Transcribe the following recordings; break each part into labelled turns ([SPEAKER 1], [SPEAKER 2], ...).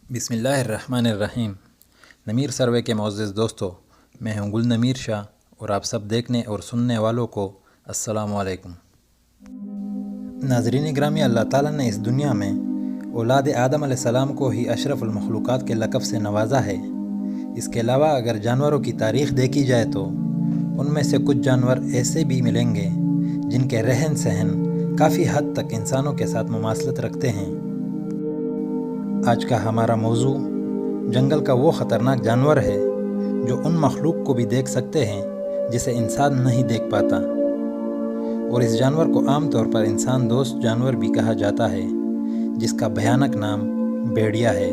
[SPEAKER 1] بسم اللہ الرحمن الرحیم۔ نمیر سروے کے معزز دوستو، میں ہوں گل نمیر شاہ اور آپ سب دیکھنے اور سننے والوں کو السلام علیکم۔ ناظرین گرامی، اللہ تعالیٰ نے اس دنیا میں اولاد آدم علیہ السلام کو ہی اشرف المخلوقات کے لقب سے نوازا ہے۔ اس کے علاوہ اگر جانوروں کی تاریخ دیکھی جائے تو ان میں سے کچھ جانور ایسے بھی ملیں گے جن کے رہن سہن کافی حد تک انسانوں کے ساتھ مماثلت رکھتے ہیں۔ آج کا ہمارا موضوع جنگل کا وہ خطرناک جانور ہے جو ان مخلوق کو بھی دیکھ سکتے ہیں جسے انسان نہیں دیکھ پاتا، اور اس جانور کو عام طور پر انسان دوست جانور بھی کہا جاتا ہے، جس کا بھیانک نام بھیڑیا ہے،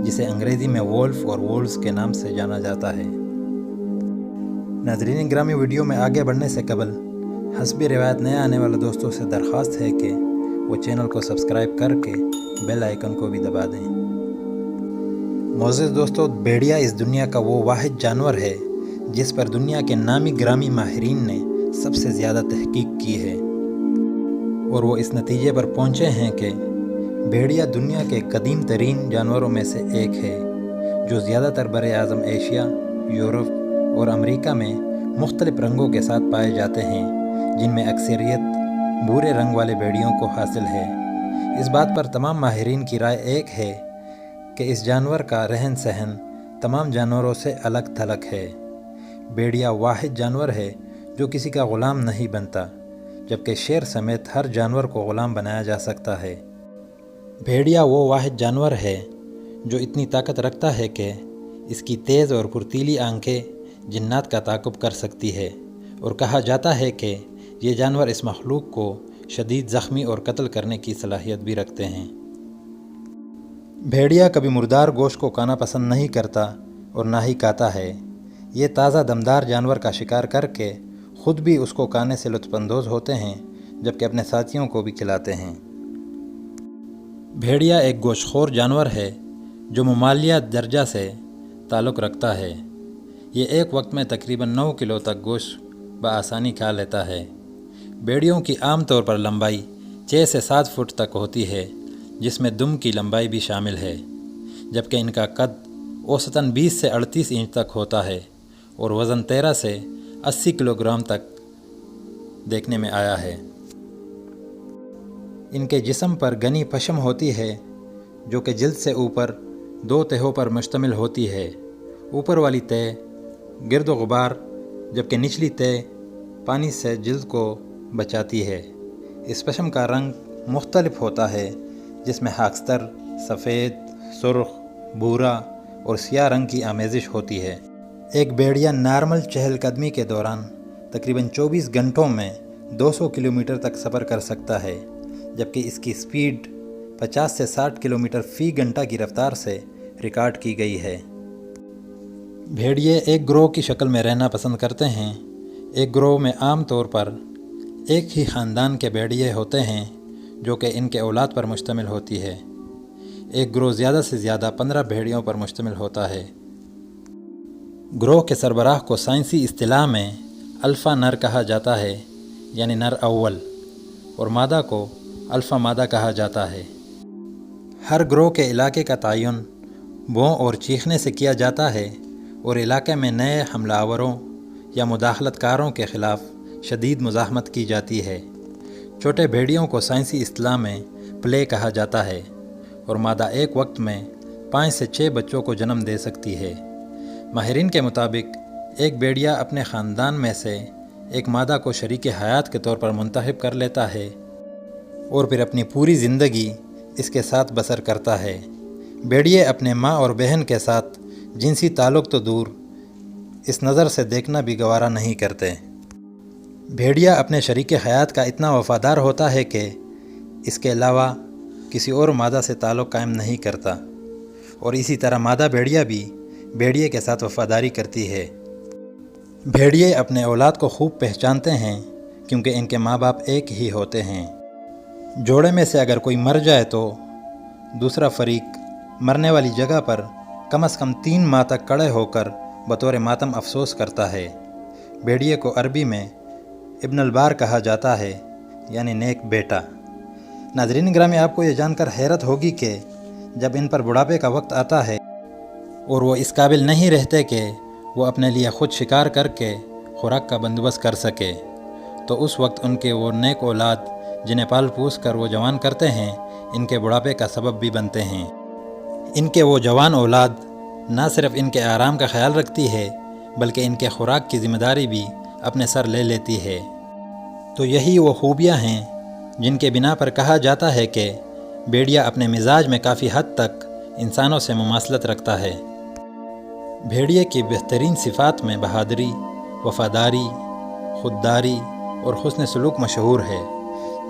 [SPEAKER 1] جسے انگریزی میں وولف اور وولز کے نام سے جانا جاتا ہے۔ ناظرین گرامی، ویڈیو میں آگے بڑھنے سے قبل حسب روایت نیا آنے والے دوستوں سے درخواست ہے کہ وہ چینل کو سبسکرائب کر کے بیل آئیکن کو بھی دبا دیں۔ معزز دوستو، بھیڑیا اس دنیا کا وہ واحد جانور ہے جس پر دنیا کے نامی گرامی ماہرین نے سب سے زیادہ تحقیق کی ہے، اور وہ اس نتیجے پر پہنچے ہیں کہ بھیڑیا دنیا کے قدیم ترین جانوروں میں سے ایک ہے، جو زیادہ تر بر اعظم ایشیا، یورپ اور امریکہ میں مختلف رنگوں کے ساتھ پائے جاتے ہیں، جن میں اکثریت بھورے رنگ والے بھیڑیوں کو حاصل ہے۔ اس بات پر تمام ماہرین کی رائے ایک ہے کہ اس جانور کا رہن سہن تمام جانوروں سے الگ تھلگ ہے۔ بھیڑیا واحد جانور ہے جو کسی کا غلام نہیں بنتا، جبکہ شیر سمیت ہر جانور کو غلام بنایا جا سکتا ہے۔ بھیڑیا وہ واحد جانور ہے جو اتنی طاقت رکھتا ہے کہ اس کی تیز اور پھرتیلی آنکھیں جنات کا تعاقب کر سکتی ہے، اور کہا جاتا ہے کہ یہ جانور اس مخلوق کو شدید زخمی اور قتل کرنے کی صلاحیت بھی رکھتے ہیں۔ بھیڑیا کبھی مردار گوشت کو کھانا پسند نہیں کرتا اور نہ ہی کھاتا ہے۔ یہ تازہ دمدار جانور کا شکار کر کے خود بھی اس کو کھانے سے لطف اندوز ہوتے ہیں، جبکہ اپنے ساتھیوں کو بھی کھلاتے ہیں۔ بھیڑیا ایک گوشت خور جانور ہے جو ممالیہ درجہ سے تعلق رکھتا ہے۔ یہ ایک وقت میں تقریباً 9 کلو تک گوشت بآسانی کھا لیتا ہے۔ بھیڑیوں کی عام طور پر لمبائی 6 سے 7 فٹ تک ہوتی ہے، جس میں دم کی لمبائی بھی شامل ہے، جبکہ ان کا قد اوسطاً 20 سے 38 انچ تک ہوتا ہے اور وزن 13 سے 80 کلو گرام تک دیکھنے میں آیا ہے۔ ان کے جسم پر گھنی پشم ہوتی ہے جو کہ جلد سے اوپر 2 تہوں پر مشتمل ہوتی ہے۔ اوپر والی تہ گرد و غبار، جبکہ نچلی تہ پانی سے جلد کو بچاتی ہے۔ اس پشم کا رنگ مختلف ہوتا ہے، جس میں خاکستر، سفید، سرخ، بھورا اور سیاہ رنگ کی آمیزش ہوتی ہے۔ ایک بھیڑیا نارمل چہل قدمی کے دوران تقریباً 24 گھنٹوں میں 200 کلومیٹر تک سفر کر سکتا ہے، جبکہ اس کی سپیڈ 50 سے 60 کلومیٹر فی گھنٹہ کی رفتار سے ریکارڈ کی گئی ہے۔ بھیڑیے ایک گروہ کی شکل میں رہنا پسند کرتے ہیں۔ ایک گروہ میں عام طور پر ایک ہی خاندان کے بھیڑیے ہوتے ہیں جو کہ ان کے اولاد پر مشتمل ہوتی ہے۔ ایک گروہ زیادہ سے زیادہ 15 بھیڑیوں پر مشتمل ہوتا ہے۔ گروہ کے سربراہ کو سائنسی اصطلاح میں الفا نر کہا جاتا ہے، یعنی نر اول، اور مادہ کو الفا مادہ کہا جاتا ہے۔ ہر گروہ کے علاقے کا تعین بھوں اور چیخنے سے کیا جاتا ہے، اور علاقے میں نئے حملہ آوروں یا مداخلت کاروں کے خلاف شدید مزاحمت کی جاتی ہے۔ چھوٹے بھیڑیوں کو سائنسی اصطلاح میں پلے کہا جاتا ہے، اور مادہ ایک وقت میں 5 سے 6 بچوں کو جنم دے سکتی ہے۔ ماہرین کے مطابق ایک بھیڑیا اپنے خاندان میں سے ایک مادہ کو شریک حیات کے طور پر منتخب کر لیتا ہے اور پھر اپنی پوری زندگی اس کے ساتھ بسر کرتا ہے۔ بھیڑیے اپنے ماں اور بہن کے ساتھ جنسی تعلق تو دور، اس نظر سے دیکھنا بھی گوارا نہیں کرتے۔ بھیڑیا اپنے شریک حیات کا اتنا وفادار ہوتا ہے کہ اس کے علاوہ کسی اور مادہ سے تعلق قائم نہیں کرتا، اور اسی طرح مادہ بھیڑیا بھی بھیڑیے کے ساتھ وفاداری کرتی ہے۔ بھیڑیے اپنے اولاد کو خوب پہچانتے ہیں کیونکہ ان کے ماں باپ ایک ہی ہوتے ہیں۔ جوڑے میں سے اگر کوئی مر جائے تو دوسرا فریق مرنے والی جگہ پر کم از کم 3 ماہ تک کھڑے ہو کر بطور ماتم افسوس کرتا ہے۔ بھیڑیے کو عربی میں ابن البار کہا جاتا ہے، یعنی نیک بیٹا۔ ناظرین گرامی، آپ کو یہ جان کر حیرت ہوگی کہ جب ان پر بڑھاپے کا وقت آتا ہے اور وہ اس قابل نہیں رہتے کہ وہ اپنے لیے خود شکار کر کے خوراک کا بندوبست کر سکے، تو اس وقت ان کے وہ نیک اولاد جنہیں پال پوس کر وہ جوان کرتے ہیں، ان کے بڑھاپے کا سبب بھی بنتے ہیں۔ ان کے وہ جوان اولاد نہ صرف ان کے آرام کا خیال رکھتی ہے بلکہ ان کے خوراک کی ذمہ داری بھی اپنے سر لے لیتی ہے۔ تو یہی وہ خوبیاں ہیں جن کے بنا پر کہا جاتا ہے کہ بھیڑیا اپنے مزاج میں کافی حد تک انسانوں سے مماثلت رکھتا ہے۔ بھیڑیے کی بہترین صفات میں بہادری، وفاداری، خودداری اور حسن سلوک مشہور ہے۔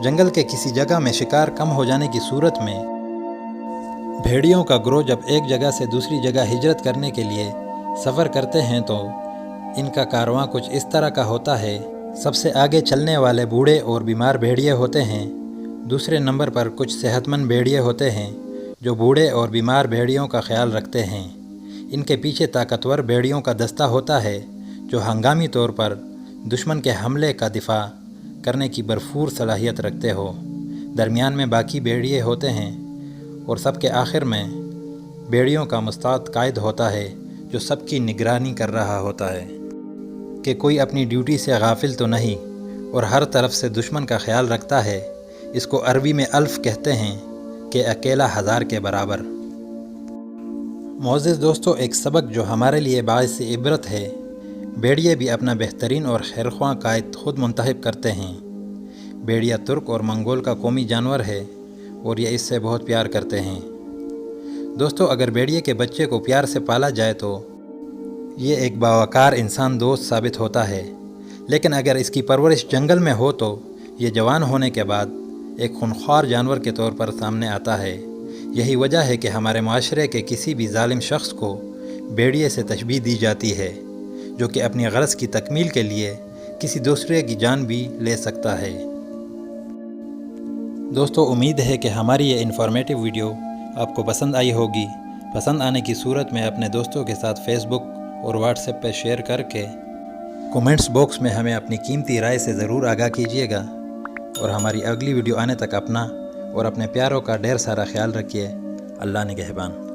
[SPEAKER 1] جنگل کے کسی جگہ میں شکار کم ہو جانے کی صورت میں بھیڑیوں کا گروہ جب ایک جگہ سے دوسری جگہ ہجرت کرنے کے لیے سفر کرتے ہیں تو ان کا کارواں کچھ اس طرح کا ہوتا ہے۔ سب سے آگے چلنے والے بوڑھے اور بیمار بھیڑیے ہوتے ہیں، دوسرے نمبر پر کچھ صحت مند بھیڑیے ہوتے ہیں جو بوڑھے اور بیمار بھیڑیوں کا خیال رکھتے ہیں۔ ان کے پیچھے طاقتور بھیڑیوں کا دستہ ہوتا ہے جو ہنگامی طور پر دشمن کے حملے کا دفاع کرنے کی بھرپور صلاحیت رکھتے ہو۔ درمیان میں باقی بھیڑیے ہوتے ہیں اور سب کے آخر میں بھیڑیوں کا مستعد قائد ہوتا ہے جو سب کی نگرانی کر رہا ہوتا ہے کہ کوئی اپنی ڈیوٹی سے غافل تو نہیں اور ہر طرف سے دشمن کا خیال رکھتا ہے۔ اس کو عربی میں الف کہتے ہیں کہ اکیلا ہزار کے برابر۔ معزز دوستو، ایک سبق جو ہمارے لیے باعث عبرت ہے، بھیڑیے بھی اپنا بہترین اور خیرخواہ قائد خود منتخب کرتے ہیں۔ بھیڑیا ترک اور منگول کا قومی جانور ہے اور یہ اس سے بہت پیار کرتے ہیں۔ دوستو، اگر بھیڑیے کے بچے کو پیار سے پالا جائے تو یہ ایک باوقار انسان دوست ثابت ہوتا ہے، لیکن اگر اس کی پرورش جنگل میں ہو تو یہ جوان ہونے کے بعد ایک خونخوار جانور کے طور پر سامنے آتا ہے۔ یہی وجہ ہے کہ ہمارے معاشرے کے کسی بھی ظالم شخص کو بھیڑیے سے تشبیہ دی جاتی ہے، جو کہ اپنی غرض کی تکمیل کے لیے کسی دوسرے کی جان بھی لے سکتا ہے۔ دوستو، امید ہے کہ ہماری یہ انفارمیٹیو ویڈیو آپ کو پسند آئی ہوگی۔ پسند آنے کی صورت میں اپنے دوستوں کے ساتھ فیس بک اور واٹس ایپ پہ شیئر کر کے کومنٹس باکس میں ہمیں اپنی قیمتی رائے سے ضرور آگاہ کیجیے گا، اور ہماری اگلی ویڈیو آنے تک اپنا اور اپنے پیاروں کا ڈھیر سارا خیال رکھیے۔ اللہ نگہبان۔